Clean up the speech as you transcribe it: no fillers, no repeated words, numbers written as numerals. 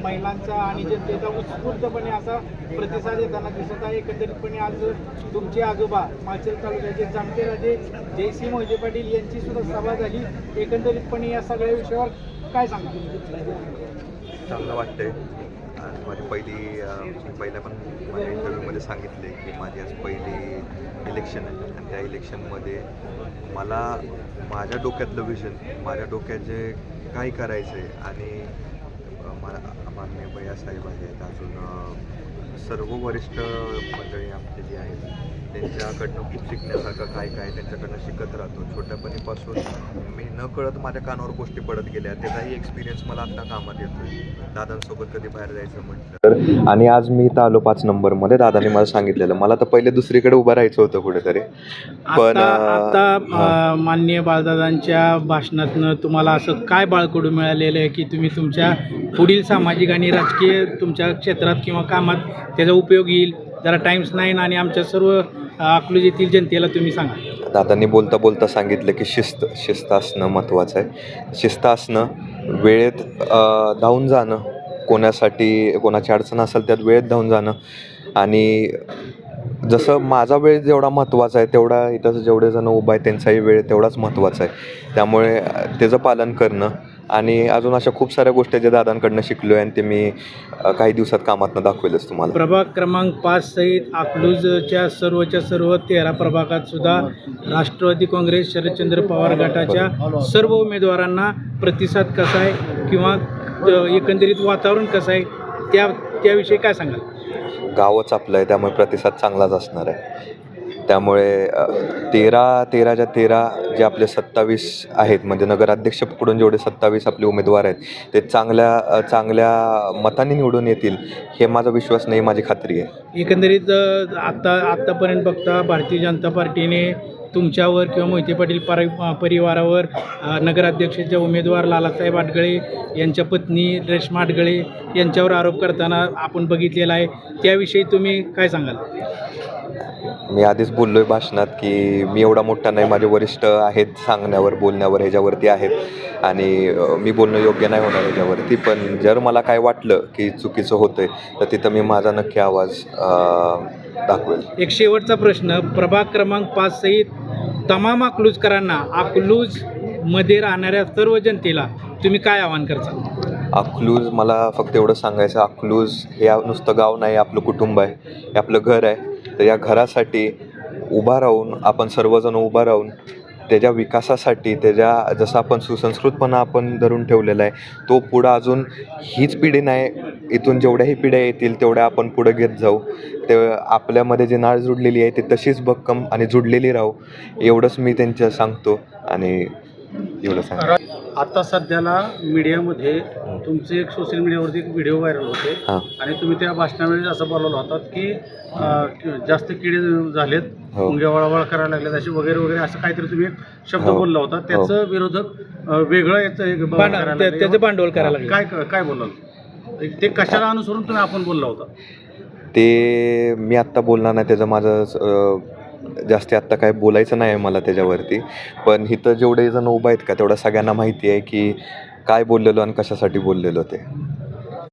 महिलांचा आणि जनतेचा उत्स्फूर्तपणे असा प्रतिसाद येताना दिसत आहे. एकंदरीतपणे आज तुमचे आजोबा माळशेज तालुक्याचे जामते राजे जयसिंह मोहिते पाटील यांची सुद्धा सभा झाली. एकंदरीतपणे या सगळ्या विषयावर काय सांगा? चांगलं वाटतंय. आणि माझी पहिल्या पण माझ्या इंटरव्ह्यूमध्ये सांगितले की माझी आज पहिली इलेक्शन आहे आणि त्या इलेक्शनमध्ये मला माझ्या डोक्यातलं विजन, माझ्या डोक्यात जे काही करायचं आहे आणि माननीय भैयासाहेब आहेत, अजून सर्व वरिष्ठ मंडळी आमचे जे आहेत त्यांच्याकडनं खूप शिकण्यासारखं काय त्यांच्याकडनं शिकत राहतो. छोट्यापणीपासून मी न कळत माझ्या कानावर गोष्टी पडत गेल्या, त्याचाही एक्सपिरियन्स मला आत्ता कामात येतोय. दादांसोबत कधी बाहेर जायचं म्हटलं आणि आज मी इथं आलो 5 नंबरमध्ये. दादांनी मला सांगितलेलं, मला तर पहिले दुसरीकडे उभं राहायचं होतं कुठेतरी, पण आता माननीय बाळदादांच्या भाषणातनं तुम्हाला असं काय बाळकडू मिळालेलं आहे की तुम्ही तुमच्या पुढील सामाजिक आणि राजकीय तुमच्या क्षेत्रात किंवा कामात त्याचा उपयोग येईल? जरा टाइम्स 9 आणि आमच्या सर्व अकलूज येथील जनतेला तुम्ही सांगा. दादांनी बोलता सांगितलं की शिस्त असणं महत्त्वाचं आहे. शिस्त असणं, वेळेत धावून जाणं, कोणाची अडचण असेल त्यात वेळेत धावून जाणं, आणि जसं माझा वेळ जेवढा महत्त्वाचा आहे तेवढा इथं जेवढे जण उभा आहे त्यांचाही वेळ तेवढाच महत्त्वाचा आहे. त्यामुळे त्याचं पालन करणं आणि अजून अशा खूप साऱ्या गोष्टी ज्या दादांकडनं शिकलो आहे आणि ते मी काही दिवसात कामातनं दाखवेलच तुम्हाला. प्रभाग क्रमांक 5 सहित अकलूजच्या सर्व 13 प्रभागात सुद्धा राष्ट्रवादी काँग्रेस शरदचंद्र पवार गटाच्या सर्व उमेदवारांना प्रतिसाद कसा आहे किंवा एकंदरीत वातावरण कसं आहे त्याविषयी काय सांगाल? गावच आपलं आहे त्यामुळे प्रतिसाद चांगलाच असणार आहे. त्यामुळे 13च्या 13 जे आपले 27 आहेत, म्हणजे नगराध्यक्ष पकडून जेवढे 27 आपले उमेदवार आहेत ते चांगल्या मताने निवडून येतील हे माझा विश्वास नाही, माझी खात्री आहे. एकंदरीत आत्तापर्यंत बघता भारतीय जनता पार्टीने तुमच्यावर किंवा मोहिते पाटील परिवारावर नगराध्यक्षाचे उमेदवार लालासाहेब आडगळे यांच्या पत्नी रेश्मा आडगळे यांच्यावर आरोप करताना आपण बघितलेला आहे. त्याविषयी तुम्ही काय सांगाल? मी आधीच बोललो आहे भाषणात की मी एवढा मोठा नाही, माझे वरिष्ठ आहेत, सांगण्यावर बोलण्यावर ह्याच्यावरती आहेत आणि मी बोलणं योग्य नाही होणार ह्याच्यावरती. पण जर मला काय वाटलं की चुकीचं होतंय तर तिथं मी माझा नक्की आवाज दाखवेल. एक शेवटचा प्रश्न, प्रभाग क्रमांक 5 सहित तमाम अकलूजकरांना, अकलूजमध्ये राहणाऱ्या सर्व जनतेला तुम्ही काय आवाहन करता? अकलूज, मला फक्त एवढं सांगायचं, अकलूज हे नुसतं गाव नाही, आपलं कुटुंब आहे, हे आपलं घर आहे. तर या घरासाठी उभा राहून आपण सर्वजण उभा राहून त्याच्या विकासासाठी, जसं आपण सुसंस्कृतपणा आपण धरून ठेवलेला आहे तो पुढं अजून हीच पिढी नाही, इथून जेवढ्याही पिढ्या येतील तेवढ्या आपण पुढं घेत जाऊ. ते आपल्यामध्ये जी नाळ जुडलेली आहे ती तशीच भक्कम आणि जुडलेली राहू, एवढंच मी त्यांच्या सांगतो. आणि एवढं सांग. आता सध्याला मीडियामध्ये तुमचे एक सोशल मीडियावरती एक व्हिडिओ व्हायरल होते आणि तुम्ही त्या भाषणावेळी असं बोलवलं होतात की जास्त किडे झालेत, मुंग्या वळवळ करायला लागलेत असे वगैरे असं काहीतरी तुम्ही एक शब्द बोलला होता. त्याचं विरोधक वेगळं त्याचं भांडवल करायला लागले. काय बोलाल ते? कशाला अनुसरून तुम्ही आपण बोलला होता ते मी आत्ता बोलणार नाही, त्याचं माझं जास्ती आत्ता काय बोलायचं नाही आहे मला त्याच्यावरती. पण इथं जेवढे जण उभा आहेत का तेवढं सगळ्यांना माहिती आहे की काय बोललेलो आणि कशासाठी बोललेलो ते.